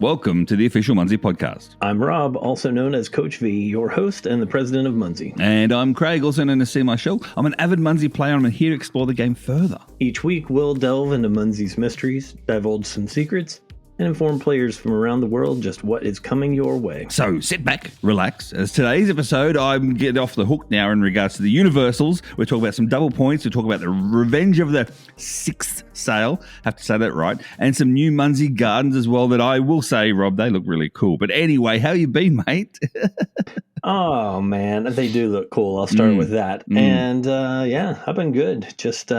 Welcome to the official Munzee podcast. I'm Rob, also known as Coach V, your host and the president of Munzee. And I'm Craig, also known as See My Show. I'm an avid Munzee player and I'm here to explore the game further. Each week, we'll delve into Munzee's mysteries, divulge some secrets, and inform players from around the world just what is coming your way. So sit back, relax. As today's episode, I'm getting off the hook now in regards to the universals. We're talking about some double points. We're talking about the Revenge of the Sixth Sale. Have to say that right. And some new Munzee Gardens as well that I will say, Rob, they look really cool. But anyway, how you been, mate? Oh, man, they do look cool. I'll start with that. And yeah, I've been good. Just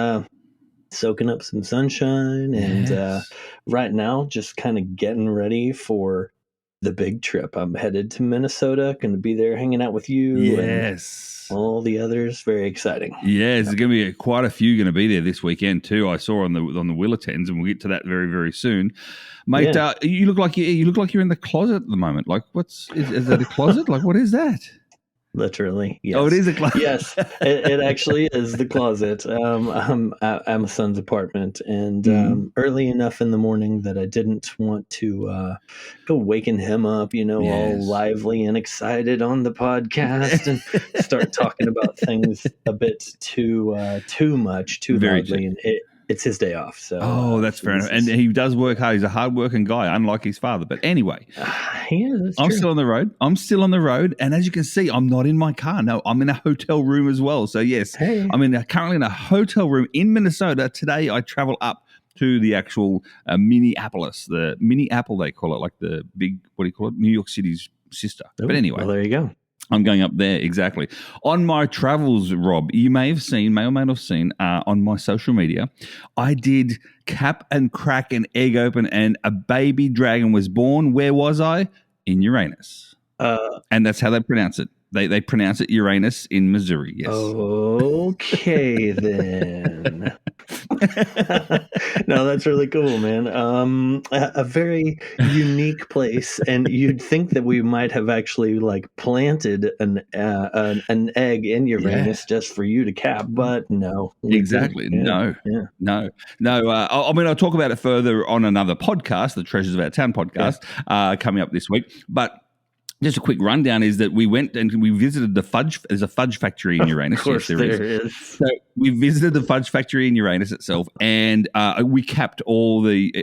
soaking up some sunshine and right now just kind of getting ready for the big trip. I'm headed to Minnesota, going to be there hanging out with you and all the others. Very exciting. Yes, there's going to be quite a few going to be there this weekend too. I saw on the Willetens, and we'll get to that very, very soon. Mate, you look like you're in the closet at the moment. Like, is that a closet? Like, what is that? Literally, yes. Oh, it is a closet. Yes, it actually is the closet. I'm at my son's apartment, and early enough in the morning that I didn't want to go waking him up, all lively and excited on the podcast, and start talking about things a bit too much, too loudly, and it's his day off. So that's fair enough. And he does work hard. He's a hard-working guy, unlike his father. But anyway, I'm still on the road. And as you can see, I'm not in my car. No, I'm in a hotel room as well. So, yes, I'm currently in a hotel room in Minnesota. Today, I travel up to the actual Minneapolis, the Minneapolis, they call it, like the big, what do you call it, New York City's sister. But anyway. Well, there you go. I'm going up there, exactly. On my travels, Rob, you may have seen on my social media, I did cap and crack an egg open and a baby dragon was born. Where was I? In Uranus. And that's how they pronounce it. They pronounce it Uranus in Missouri, yes. Okay, then. No, that's really cool, man. A very unique place, and you'd think that we might have actually planted an egg in Uranus just for you to cap, but no. Exactly. No. I'll talk about it further on another podcast, the Treasures of Our Town podcast, coming up this week, but just a quick rundown is that we went and we visited the fudge. There's a fudge factory in Uranus. Of course, there is. So we visited the fudge factory in Uranus itself, and we capped all the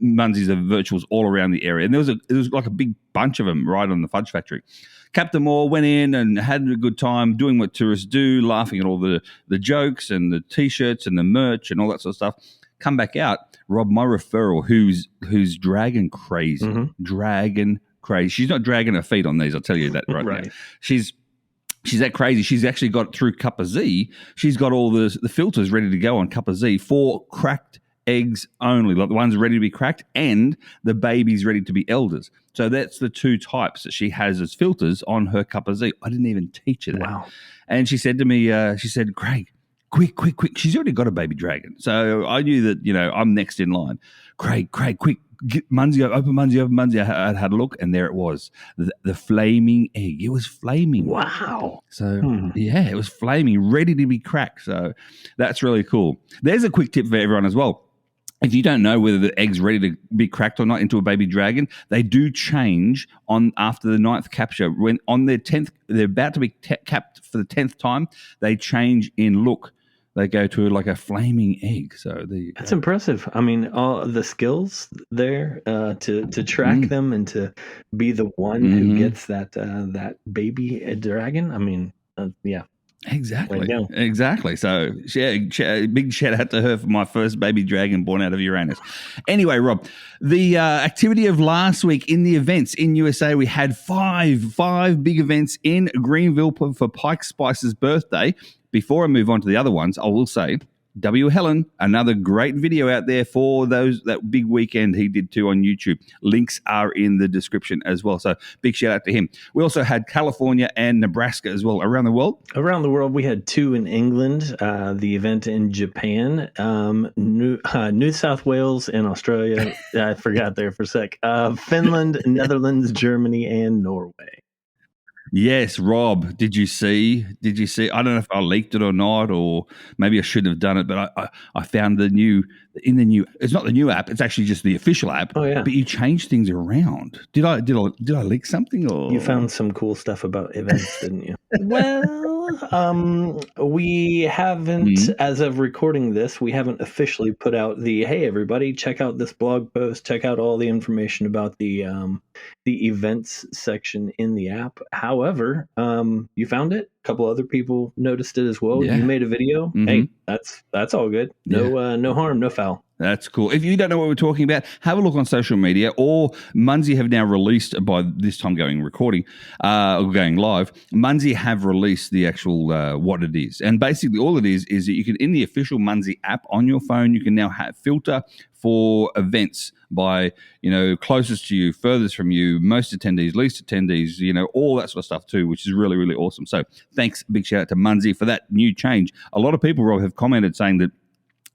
Munzees of virtuals all around the area. And there was like a big bunch of them right on the fudge factory. Capped them all, went in and had a good time doing what tourists do, laughing at all the jokes and the T-shirts and the merch and all that sort of stuff. Come back out, Rob, my referral, who's dragon crazy, dragon crazy. She's not dragging her feet on these, I'll tell you that right now. She's that crazy. She's actually got through Cuppa Z. She's got all the filters ready to go on Cuppa Z for cracked eggs only, like the ones ready to be cracked and the babies ready to be elders. So that's the two types that she has as filters on her Cuppa Z. I didn't even teach her that. Wow. And she said to me, Craig, quick. She's already got a baby dragon. So I knew that, I'm next in line. Craig, quick. Get Munzee, open Munzee. I had a look, and there it was, the flaming egg. It was flaming. Wow. So, it was flaming, ready to be cracked. So that's really cool. There's a quick tip for everyone as well. If you don't know whether the egg's ready to be cracked or not into a baby dragon, they do change after the 9th capture. When on their 10th, they're about to be capped for the 10th time, they change in look. They go to like a flaming egg. So that's impressive. I mean, all the skills there to track them and to be the one who gets that baby dragon. I mean, Exactly. So, big shout out to her for my first baby dragon born out of Uranus. Anyway, Rob, the activity of last week in the events in USA, we had five big events in Greenville for Pike Spice's birthday. Before I move on to the other ones, I will say W. Helen, another great video out there for that big weekend he did too on YouTube. Links are in the description as well. So big shout out to him. We also had California and Nebraska as well. Around the world? Around the world, we had 2 in England, the event in Japan, New South Wales and Australia. I forgot there for a sec. Finland, Netherlands, Germany, and Norway. Yes, Rob. Did you see? Did you see? I don't know if I leaked it or not, or maybe I shouldn't have done it. But I found the new in the new. It's not the new app. It's actually just the official app. Oh yeah. But you change things around. Did I leak something You or? found some cool stuff about events, didn't you? Well, we haven't, Mm, as of recording this, we haven't officially put out the hey everybody, check out this blog post, check out all the information about the events section in the app. However, you found it. A couple other people noticed it as well. You yeah. made a video. Mm-hmm. Hey, that's all good. Yeah. No harm, no foul. That's cool. If you don't know what we're talking about, have a look on social media. Or Munzee have now released, by this time recording or going live, Munzee have released the actual what it is. And basically all it is that you can, in the official Munzee app on your phone, you can now filter for events by, closest to you, furthest from you, most attendees, least attendees, all that sort of stuff too, which is really, really awesome. So thanks, big shout out to Munzee for that new change. A lot of people, Rob, have commented saying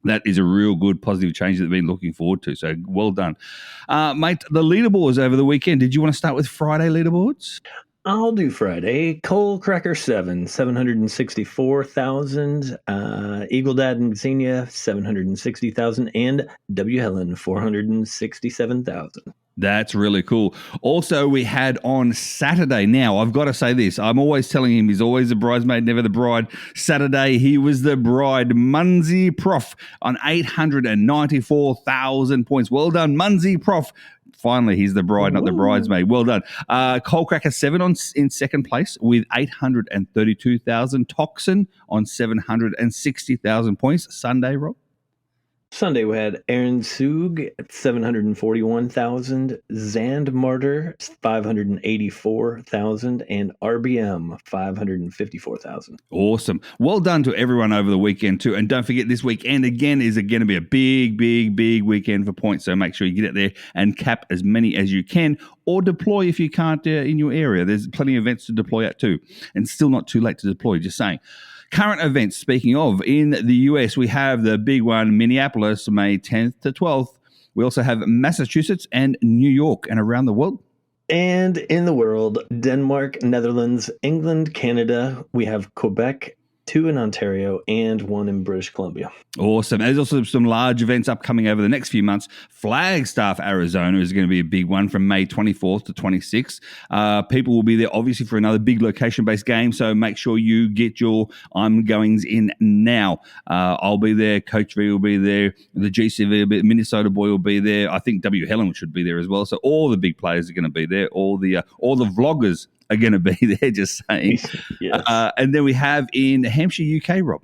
that is a real good positive change that they've been looking forward to. So well done. Mate, the leaderboards over the weekend. Did you want to start with Friday leaderboards? I'll do Friday. Coal Cracker 764,000. Eagle Dad and Xenia 760,000, and W Helen 467,000. That's really cool. Also, we had on Saturday. Now, I've got to say this. I'm always telling him he's always the bridesmaid, never the bride. Saturday, he was the bride. Munzee Prof on 894,000 points. Well done, Munzee Prof. Finally, he's the bride, not the bridesmaid. Well done. Coalcracker 7 in second place with 832,000. Toxin on 760,000 points. Sunday, Rob? Sunday, we had Aaron Sug at 741,000, Zand Martyr 584,000, and RBM 554,000. Awesome. Well done to everyone over the weekend too. And don't forget, this weekend again is going to be a big, big, big weekend for points. So make sure you get it there and cap as many as you can, or deploy if you can't in your area. There's plenty of events to deploy at too. And still not too late to deploy, just saying. Current events, speaking of, in the US, we have the big one, Minneapolis, May 10th to 12th. We also have Massachusetts and New York, and around the world. And in the world, Denmark, Netherlands, England, Canada. We have Quebec, 2 in Ontario, and 1 in British Columbia. Awesome. There's also some large events upcoming over the next few months. Flagstaff, Arizona is going to be a big one from May 24th to 26th. People will be there, obviously, for another big location-based game, so make sure you get your I'm goings in now. I'll be there. Coach V will be there. The GCV will be there. Minnesota Boy will be there. I think W. Helen should be there as well. So all the big players are going to be there. All the vloggers are going to be there, just saying. Yes. And then we have in Hampshire, UK, Rob.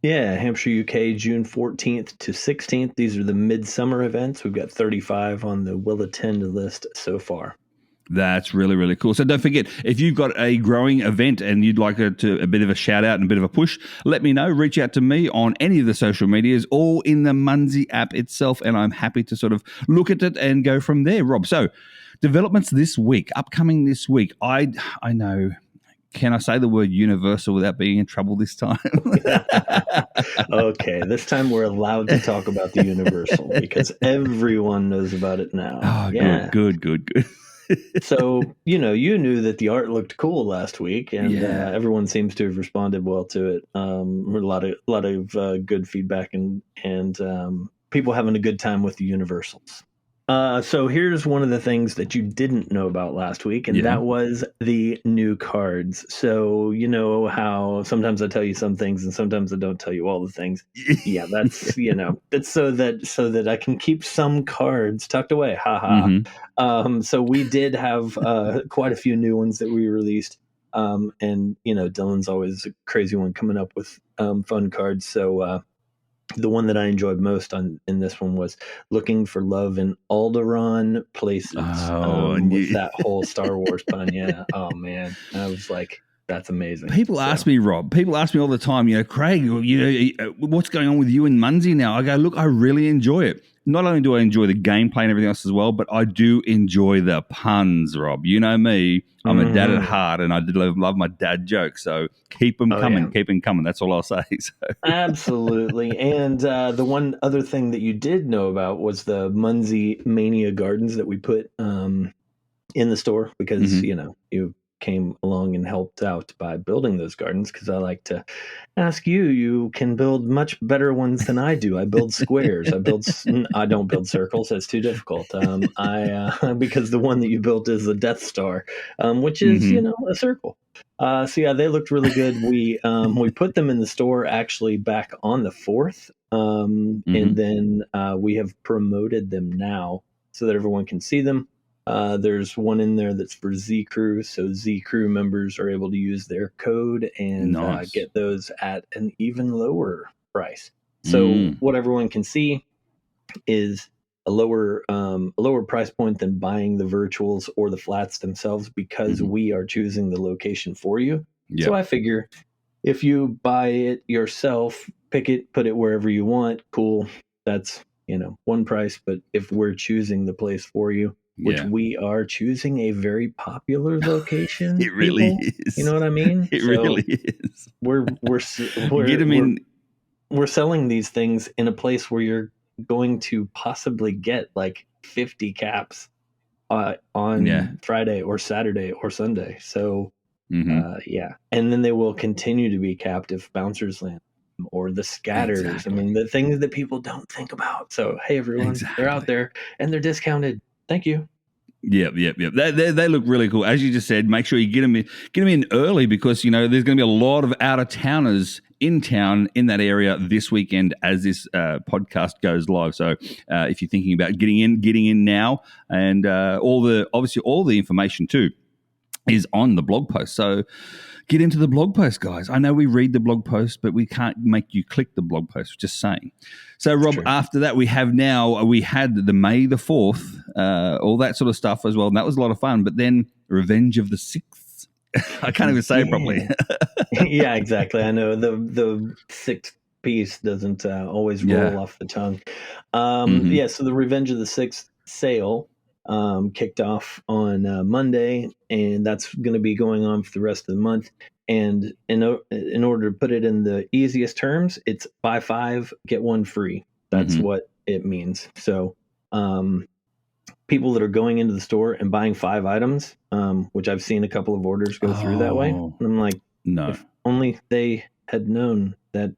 Yeah, Hampshire, UK, June 14th to 16th. These are the midsummer events. We've got 35 on the will attend list so far. That's really, really cool. So don't forget, if you've got a growing event and you'd like a bit of a shout out and a bit of a push, let me know. Reach out to me on any of the social medias or in the Munzee app itself, and I'm happy to sort of look at it and go from there, Rob. So developments this week, upcoming this week. I know. Can I say the word universal without being in trouble this time? Okay, this time we're allowed to talk about the universal because everyone knows about it now. Oh, yeah. Good. So, you knew that the art looked cool last week, and everyone seems to have responded well to it. A lot of good feedback and people having a good time with the universals. So here's one of the things that you didn't know about last week, and that was the new cards. So you know how sometimes I tell you some things and sometimes I don't tell you all the things. Yeah, that's that's so that I can keep some cards tucked away. Haha. Mm-hmm. So we did have quite a few new ones that we released. And Dylan's always a crazy one coming up with fun cards. So the one that I enjoyed most in this one was Looking for Love in Alderaan Places. With that whole Star Wars pun. Yeah. Oh man. I was like, that's amazing. People ask me, Rob, all the time, Craig, what's going on with you and Munzee now? I go, look, I really enjoy it. Not only do I enjoy the gameplay and everything else as well, but I do enjoy the puns, Rob. You know me. I'm a dad at heart, and I love my dad jokes. So keep them coming. Yeah. Keep them coming. That's all I'll say. So. Absolutely. And the one other thing that you did know about was the Munzee Mania Gardens that we put in the store because, you came along and helped out by building those gardens, because I like to ask you. You can build much better ones than I do. I build squares. I don't build circles. That's too difficult. Because the one that you built is the Death Star, which is a circle. So yeah, they looked really good. We put them in the store actually back on the 4th, and then we have promoted them now so that everyone can see them. There's one in there that's for Z Crew, so Z Crew members are able to use their code and get those at an even lower price. So what everyone can see is a lower price point than buying the virtuals or the flats themselves, because we are choosing the location for you. Yep. So I figure if you buy it yourself, pick it, put it wherever you want, cool. That's one price. But if we're choosing the place for you, which we are choosing a very popular location. It really is. You know what I mean? It really is. We're selling these things in a place where you're going to possibly get like 50 caps on Friday or Saturday or Sunday. So and then they will continue to be capped if bouncers land or the scatters. Exactly. I mean, the things that people don't think about. So hey, everyone, they're out there and they're discounted. Thank you. Yep. They look really cool. As you just said, make sure you get them in early, because there's going to be a lot of out of towners in town in that area this weekend as this podcast goes live. So if you're thinking about getting in now, and all the information too is on the blog post. So get into the blog post, guys. I know we read the blog post, but we can't make you click the blog post. Just saying. So, Rob, after that, we had the May the 4th, all that sort of stuff as well. And that was a lot of fun. But then Revenge of the 6th. I can't even say it properly. Yeah, exactly. I know the 6th piece doesn't always roll off the tongue. Yeah, so the Revenge of the 6th sale kicked off on Monday, and that's going to be going on for the rest of the month. And in order to put it in the easiest terms, it's buy 5, get 1 free. That's what it means. So people that are going into the store and buying 5 items, which I've seen a couple of orders go through that way. And I'm like, no, if only they had known that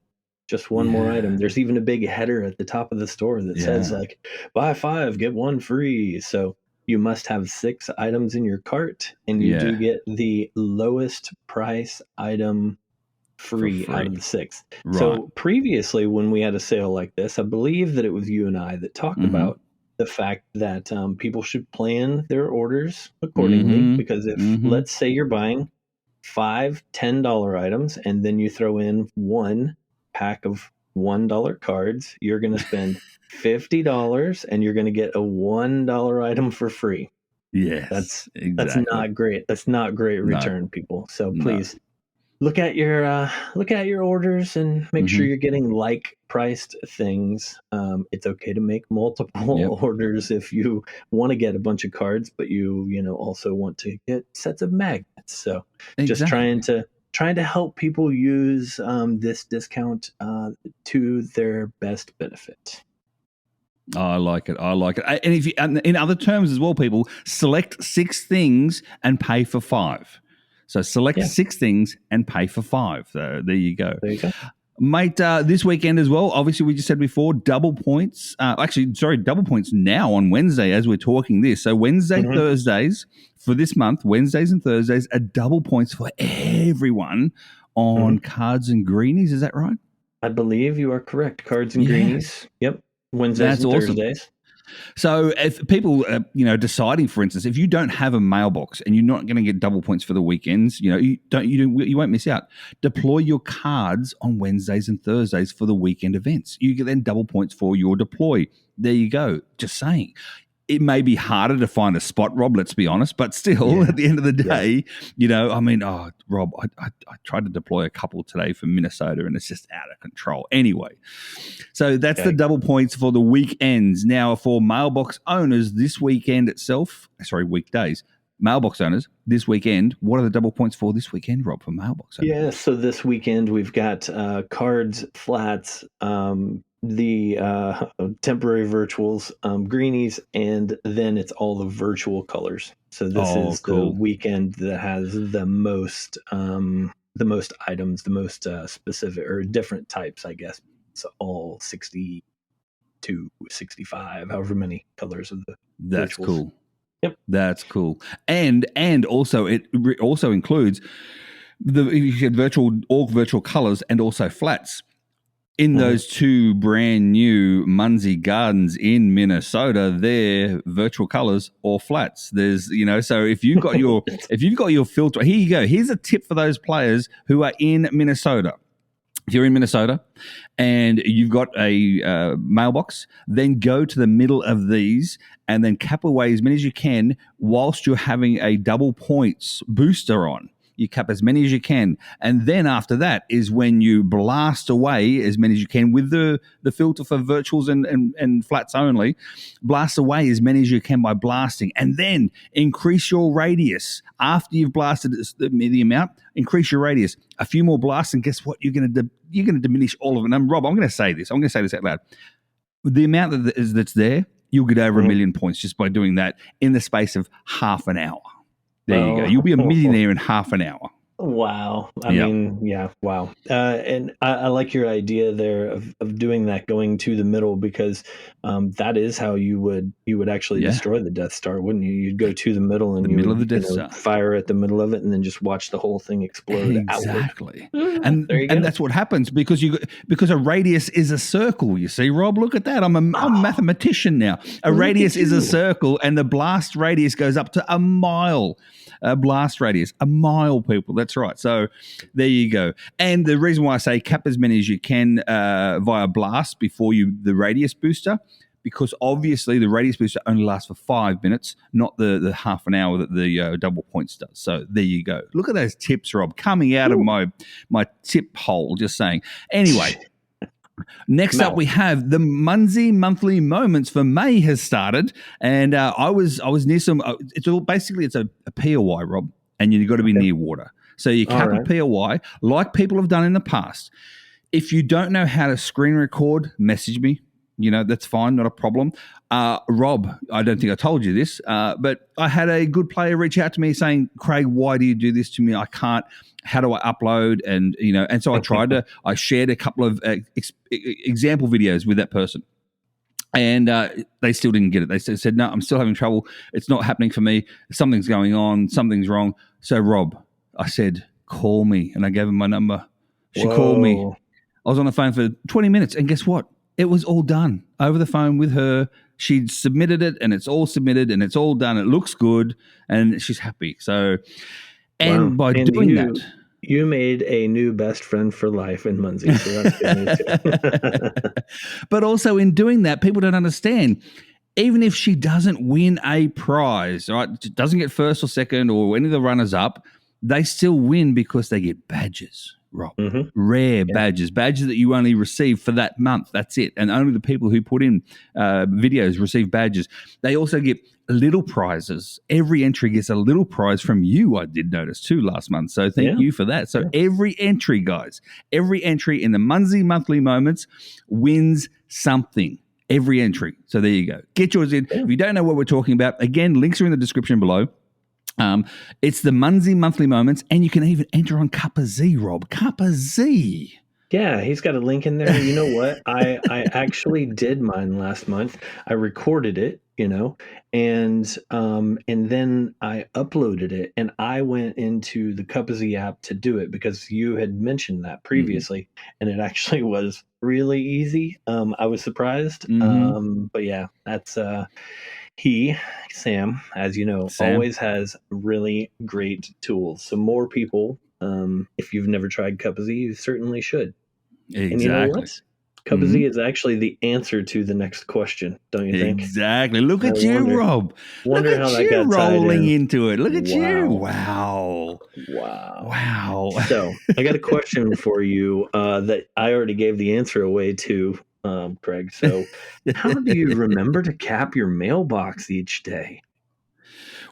just one more item. There's even a big header at the top of the store that says like, buy 5, get 1 free. So you must have 6 items in your cart, and you do get the lowest price item free out of the 6. Right. So previously, when we had a sale like this, I believe that it was you and I that talked about the fact that people should plan their orders accordingly, because if let's say you're buying 5 $10 items and then you throw in 1 pack of $1 cards, you're going to spend $50 and you're going to get a $1 item for free. Yes, that's not great. That's not great return, people. So please look at your orders and make sure you're getting like priced things. It's okay to make multiple orders if you want to get a bunch of cards, but you also want to get sets of magnets. So just trying to help people use this discount to their best benefit. I like it. And if in other terms as well, people, select 6 things and pay for 5. So select 6 things and pay for 5. So there you go. Mate, this weekend as well, obviously we just said before, double points. Double points now on Wednesday as we're talking this. So Wednesday, Thursdays for this month, Wednesdays and Thursdays are double points for everyone on cards and greenies. Is that right? I believe you are correct. Cards and greenies. Yep. Wednesdays and Thursdays. So if people are deciding, for instance, if you don't have a mailbox and you're not going to get double points for the weekends, you won't miss out. Deploy your cards on Wednesdays and Thursdays for the weekend events. You get then double points for your deploy. There you go. Just saying. It may be harder to find a spot, Rob, let's be honest, but still at the end of the day, Rob, I tried to deploy a couple today for Minnesota and it's just out of control. Anyway, so that's the double points for the weekends. Now for mailbox owners this weekend weekdays, mailbox owners this weekend, what are the double points for this weekend, Rob, for mailbox owners? Yeah, so this weekend we've got cards, flats, the temporary virtuals, greenies, and then it's all the virtual colors. So this Oh, is the cool. weekend that has the most items, the most specific or different types, I guess. So all 60 to 65, however many colors of the That's virtuals. cool. Yep. That's cool. And also it also includes you said all virtual colors and also flats. In those two brand new Munzee Gardens in Minnesota, they're virtual colors or flats. There's, so if you've got your filter, here you go. Here's a tip for those players who are in Minnesota. If you're in Minnesota and you've got a mailbox, then go to the middle of these and then cap away as many as you can whilst you're having a double points booster on. You cap as many as you can. And then after that is when you blast away as many as you can with the filter for virtuals and flats only. Blast away as many as you can by blasting. And then increase your radius. After you've blasted the amount, increase your radius. A few more blasts, and guess what? You're going to diminish all of it. And Rob, I'm going to say this. I'm going to say this out loud. The amount that's there, you'll get over 1 million points just by doing that in the space of half an hour. There you go. You'll be a millionaire in half an hour. Wow. I mean, yeah, wow. And I like your idea there of doing that, going to the middle, because that is how you would actually destroy the Death Star, wouldn't you? You'd go to the middle and middle of the Death Star. Fire at the middle of it and then just watch the whole thing explode exactly. outward. And that's what happens because a radius is a circle, you see, Rob. Look at that. I'm a mathematician now. A radius is a circle and the blast radius goes up to a mile. Blast radius, a mile, people. That's right. So there you go. And the reason why I say cap as many as you can via blast before the radius booster, because obviously the radius booster only lasts for 5 minutes, not the half an hour that the double points does. So there you go. Look at those tips, Rob, coming out of my tip hole, just saying. Anyway. Next up, we have the Munzee Monthly Moments for May has started, and I was near some. It's a POI, Rob, and you've got to be near water. So you cap a POI like people have done in the past. If you don't know how to screen record, message me. That's fine, not a problem. Rob, I don't think I told you this, but I had a good player reach out to me saying, Craig, why do you do this to me? I can't. How do I upload? And, and so I shared a couple of example videos with that person. And they still didn't get it. They said, no, I'm still having trouble. It's not happening for me. Something's going on. Something's wrong. So, Rob, I said, call me. And I gave him my number. She called me. I was on the phone for 20 minutes. And guess what? It was all done over the phone with her. She'd submitted it, and it's all submitted, and it's all done. It looks good, and she's happy. So, by doing that, you made a new best friend for life in Munzee. So that's good news too. But also in doing that, people don't understand. Even if she doesn't win a prize, right, doesn't get first or second or any of the runners up, they still win because they get badges. Rob, rare badges that you only receive for that month. That's it. And only the people who put in videos receive badges. They also get little prizes. Every entry gets a little prize from you, I did notice too last month. So thank you for that. So every entry, guys, every entry in the Munzee Monthly Moments wins something. Every entry. So there you go. Get yours in. If you don't know what we're talking about, again, links are in the description below. It's the Munzee Monthly Moments, and you can even enter on Cuppa Z, Rob. Cuppa Z. Yeah, he's got a link in there. You know what? I actually did mine last month. I recorded it, and then I uploaded it, and I went into the Cuppa Z app to do it because you had mentioned that previously, and it actually was really easy. I was surprised, but yeah, that's Sam, as you know, always has really great tools. So more people, if you've never tried Cuppa Z, you certainly should. Exactly. And you know what? Cuppa Z is actually the answer to the next question, don't you think? Exactly. Look at you, Rob. Look at you rolling into it. Look at you. Wow. So I got a question for you that I already gave the answer away to, Craig. So how do you remember to cap your mailbox each day?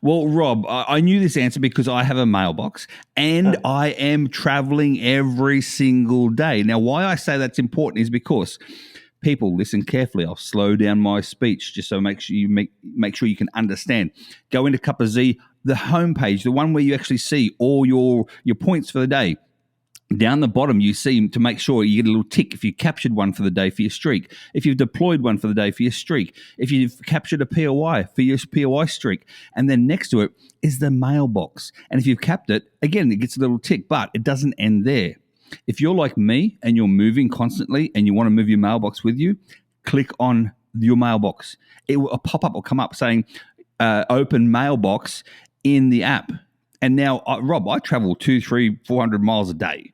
Well, Rob, I knew this answer because I have a mailbox and I am traveling every single day. Now, why I say that's important is because People, listen carefully. I'll slow down my speech just so make sure you can understand. Go into Cup of Z, the homepage, the one where you actually see all your points for the day. Down the bottom, you see to make sure you get a little tick if you captured one for the day for your streak, if you've deployed one for the day for your streak, if you've captured a POI for your POI streak. And then next to it is the mailbox. And if you've capped it, again, it gets a little tick, but it doesn't end there. If you're like me and you're moving constantly and you want to move your mailbox with you, click on your mailbox. A pop-up will come up saying, open mailbox in the app. And now, Rob, I travel 200, 300, 400 miles a day.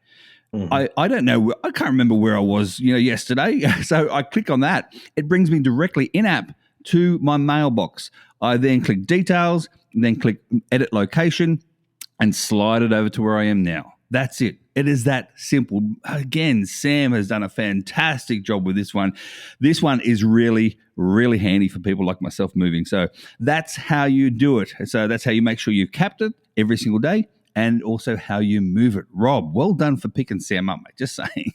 Mm-hmm. I don't know. I can't remember where I was, yesterday. So I click on that. It brings me directly in-app to my mailbox. I then click details, and then click edit location, and slide it over to where I am now. That's it. It is that simple. Again, Sam has done a fantastic job with this one. This one is really, really handy for people like myself moving. So that's how you do it. So that's how you make sure you capped it every single day, and also how you move it. Rob, well done for picking Sam up, mate. Just saying.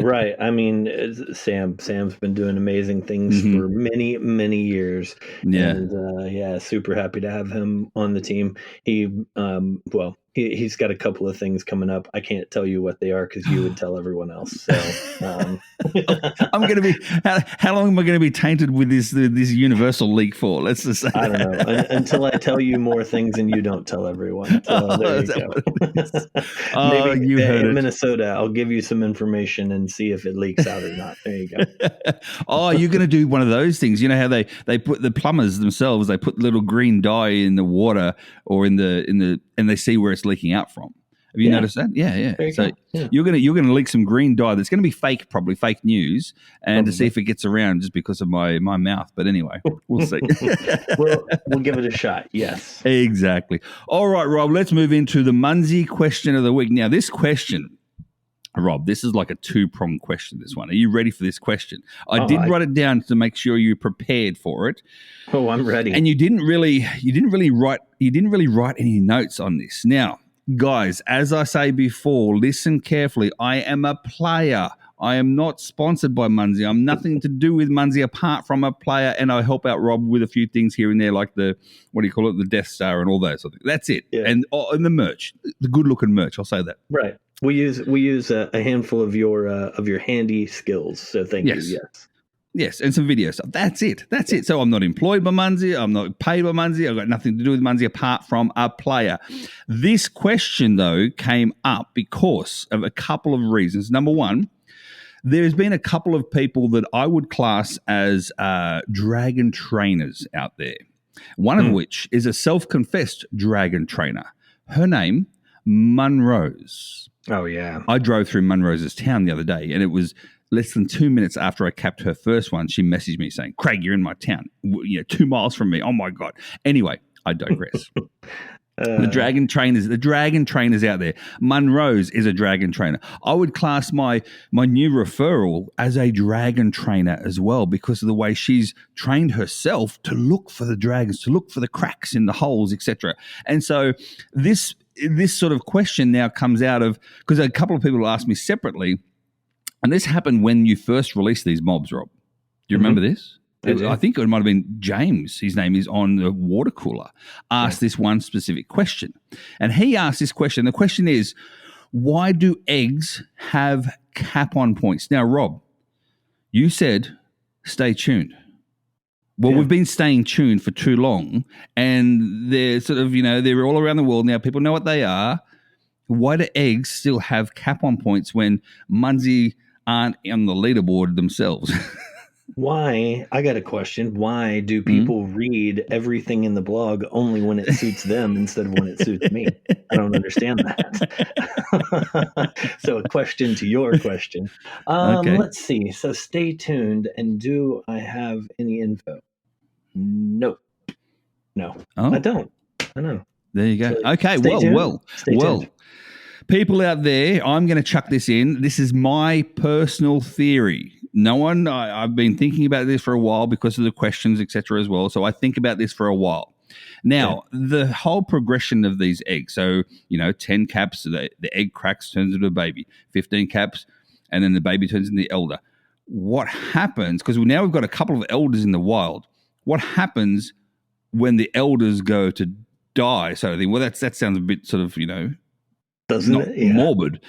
Right. I mean, Sam's been doing amazing things for many, many years. Yeah. And super happy to have him on the team. He's got a couple of things coming up. I can't tell you what they are because you would tell everyone else. So I'm going to be. How long am I going to be tainted with this universal leak for? Let's just say. I don't know until I tell you more things and you don't tell everyone. So there you go. Maybe you heard it. Minnesota. I'll give you some information and see if it leaks out or not. There you go. You're going to do one of those things. You know how they put the plumbers themselves. They put little green dye in the water or in the and they see where it's leaking out from. Have you noticed that? Yeah. So you're gonna leak some green dye that's gonna be fake, probably fake news, and to see if it gets around just because of my mouth. But anyway, we'll see. we'll give it a shot. Yes, exactly. All right, Rob. Let's move into the Munzee question of the week. Now, this question, Rob, this is like a two-pronged question. This one. Are you ready for this question? I did write it down to make sure you're prepared for it. Oh, I'm ready. And you didn't really write any notes on this. Now, guys, as I say before, listen carefully. I am a player. I am not sponsored by Munzee. I'm nothing to do with Munzee apart from a player, and I help out Rob with a few things here and there, like the Death Star and all those sort of things. That's it. Yeah. And the merch, the good-looking merch. I'll say that. Right. We use a handful of your handy skills. So thank you. Yes. Yes, and some video stuff. That's it. So I'm not employed by Munzee. I'm not paid by Munzee. I've got nothing to do with Munzee apart from a player. This question, though, came up because of a couple of reasons. Number one, there's been a couple of people that I would class as dragon trainers out there, one of which is a self-confessed dragon trainer. Her name, Munrose. Oh, yeah. I drove through Munrose's town the other day, and it was less than 2 minutes after I capped her first one. She messaged me saying, Craig, you're in my town, 2 miles from me. Oh, my God. Anyway, I digress. The dragon trainers out there. Munrose is a dragon trainer. I would class my new referral as a dragon trainer as well because of the way she's trained herself to look for the dragons, to look for the cracks in the holes, etc. And so this sort of question now comes out of, because a couple of people asked me separately, and this happened when you first released these mobs, Rob. Do you remember this? I think it might have been James, his name is, on the water cooler, asked this one specific question. And he asked this question. The question is, why do eggs have cap-on points? Now, Rob, you said stay tuned. Well, we've been staying tuned for too long, and they're sort of, they're all around the world now. People know what they are. Why do eggs still have cap-on points when Munzee aren't on the leaderboard themselves? Why? I got a question. Why do people read everything in the blog only when it suits them instead of when it suits me? I don't understand that. So a question to your question. Okay. Let's see. So stay tuned. And do I have any info? No. Oh. I don't. I know. There you go. So okay. Stay tuned. People out there, I'm going to chuck this in. This is my personal theory. I've been thinking about this for a while because of the questions, etc. as well. So I think about this for a while. Now, the whole progression of these eggs. So, 10 caps, the egg cracks, turns into a baby. 15 caps, and then the baby turns into the elder. what happens, because now we've got a couple of elders in the wild. What happens when the elders go to die, sort of thing? Well, that sounds a bit sort of, doesn't not it? Yeah. morbid.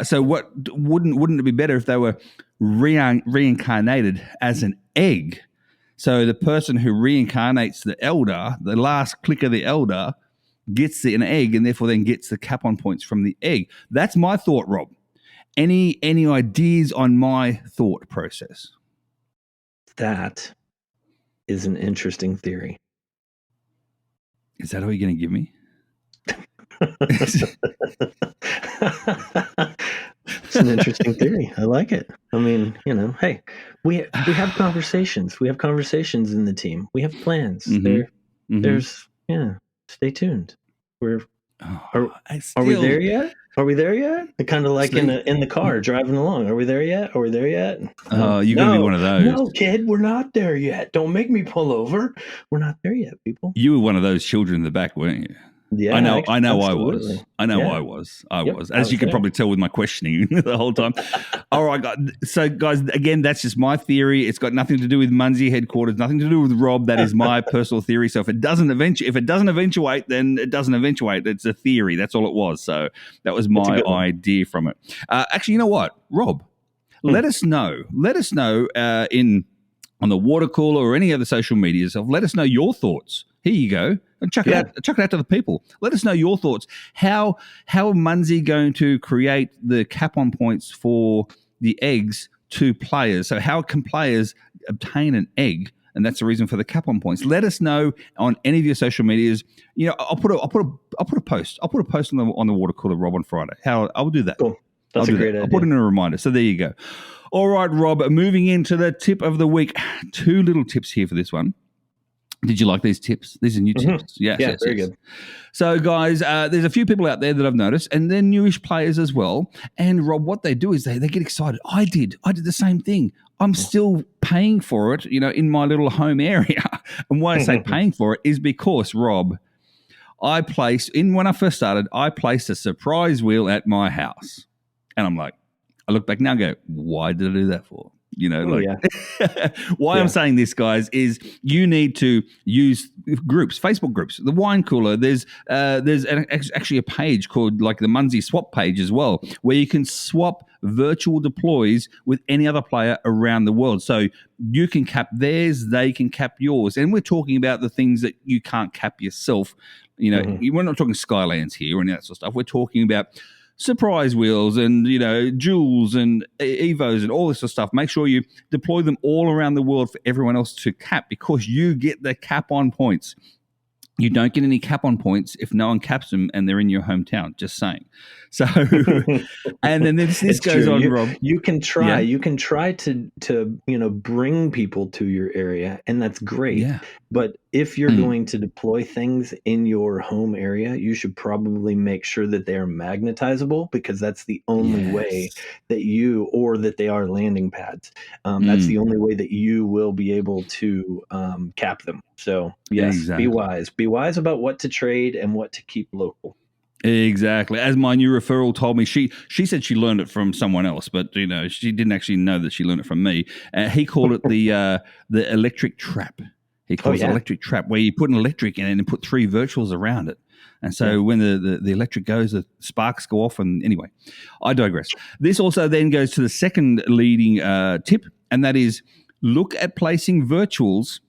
So what wouldn't it be better if they were reincarnated as an egg? So the person who reincarnates the elder, the last click of the elder, gets an egg and therefore then gets the cap-on points from the egg. That's my thought, Rob. Any ideas on my thought process? That is an interesting theory. Is that all you're going to give me? It's an interesting theory. I like it. I mean, hey, we have conversations. We have conversations in the team. We have plans. There's stay tuned. Are we there yet? Are we there yet? Kind of like in the car driving along. Are we there yet? Are we there yet? Oh, you're going to be one of those. No, kid, we're not there yet. Don't make me pull over. We're not there yet, people. You were one of those children in the back, weren't you? Yeah, I know. absolutely. I was. As you can probably tell with my questioning the whole time. All right, guys. So, guys, again, that's just my theory. It's got nothing to do with Munzee headquarters, nothing to do with Rob. That is my personal theory. So, if it doesn't eventuate, then it doesn't eventuate. It's a theory. That's all it was. So, that was my idea from it. Actually, you know what, Rob? Let us know. Let us know on the water cooler or any other social media stuff. Let us know your thoughts. Here you go. And chuck it out to the people. Let us know your thoughts. How are Munzee going to create the cap-on points for the eggs to players? So how can players obtain an egg? And that's the reason for the cap-on points. Let us know on any of your social medias. I'll put a post. I'll put a post on the water cooler, Rob, on Friday. I'll do that. Cool. That's a great idea. I'll put in a reminder. So there you go. All right, Rob, moving into the tip of the week. 2 little tips here for this one. Did you like these tips? These are new tips. Yes, very good. So, guys, there's a few people out there that I've noticed, and they're newish players as well. And, Rob, what they do is they get excited. I did the same thing. I'm still paying for it, in my little home area. And why I say paying for it is because, Rob, when I first started, I placed a surprise wheel at my house. And I'm like, I look back now and go, why did I do that for? Why I'm saying this, guys, is you need to use groups, Facebook groups, the wine cooler. There's actually a page called like the Munzee swap page as well, where you can swap virtual deploys with any other player around the world. So you can cap theirs, they can cap yours. And we're talking about the things that you can't cap yourself. We're not talking Skylands here or any of that sort of stuff. We're talking about surprise wheels and, jewels and evos and all this sort of stuff. Make sure you deploy them all around the world for everyone else to cap, because you get the cap-on points. You don't get any cap-on points if no one caps them and they're in your hometown. Just saying. So, and then this goes on, Rob. You can try. Yeah. You can try to bring people to your area, and that's great. Yeah. But if you're going to deploy things in your home area, you should probably make sure that they are magnetizable, because that's the only way that they are landing pads. That's the only way that you will be able to cap them. So yes, exactly. Be wise about what to trade and what to keep local. Exactly. As my new referral told me, she said she learned it from someone else, but she didn't actually know that she learned it from me. He called it the electric trap. He calls it electric trap, where you put an electric in it and put 3 virtuals around it. And so when the electric goes, the sparks go off. And anyway, I digress. This also then goes to the second leading tip, and that is look at placing virtuals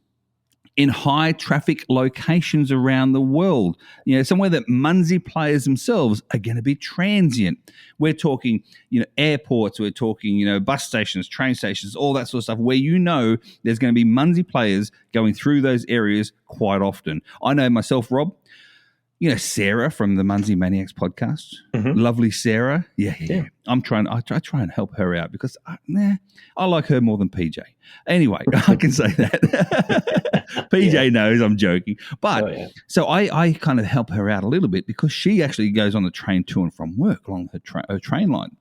in high traffic locations around the world. Somewhere that Munzee players themselves are going to be transient. We're talking, airports, we're talking, bus stations, train stations, all that sort of stuff, where there's going to be Munzee players going through those areas quite often. I know myself, Rob, Sarah from the Munzee Maniacs podcast. Lovely Sarah. Yeah. I try and help her out because I like her more than PJ. Anyway, I can say that. PJ knows I'm joking. But so I kind of help her out a little bit, because she actually goes on the train to and from work along her train line.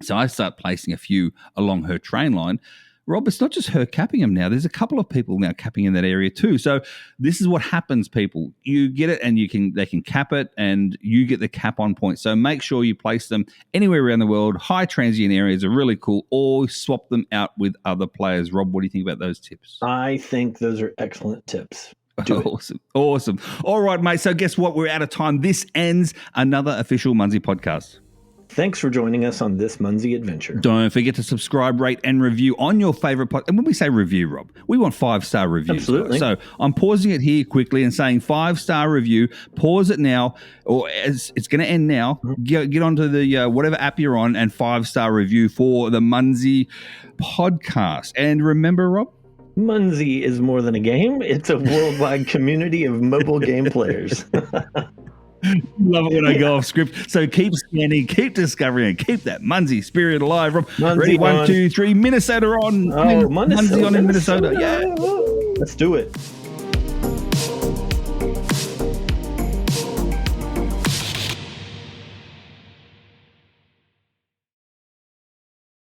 So I start placing a few along her train line, Rob, it's not just her capping them now. There's a couple of people now capping in that area too. So this is what happens, people. You get it and they can cap it and you get the cap on point. So make sure you place them anywhere around the world. High transient areas are really cool, or swap them out with other players. Rob, what do you think about those tips? I think those are excellent tips. Awesome. All right, mate. So guess what? We're out of time. This ends another official Munzee podcast. Thanks for joining us on this Munzee adventure. Don't forget to subscribe, rate, and review on your favorite podcast. And when we say review, Rob, we want 5-star reviews. Absolutely. So I'm pausing it here quickly and saying 5-star review. Pause it now, or as it's going to end now. Get onto the whatever app you're on and 5-star review for the Munzee podcast. And remember, Rob, Munzee is more than a game. It's a worldwide community of mobile game players. Love it when I go off script. So keep scanning, keep discovering, and keep that Munzee spirit alive. Rob, Munzee ready? 1, on. 2, 3. Minnesota on. Oh, Munzee on in Minnesota. Yeah. Let's do it.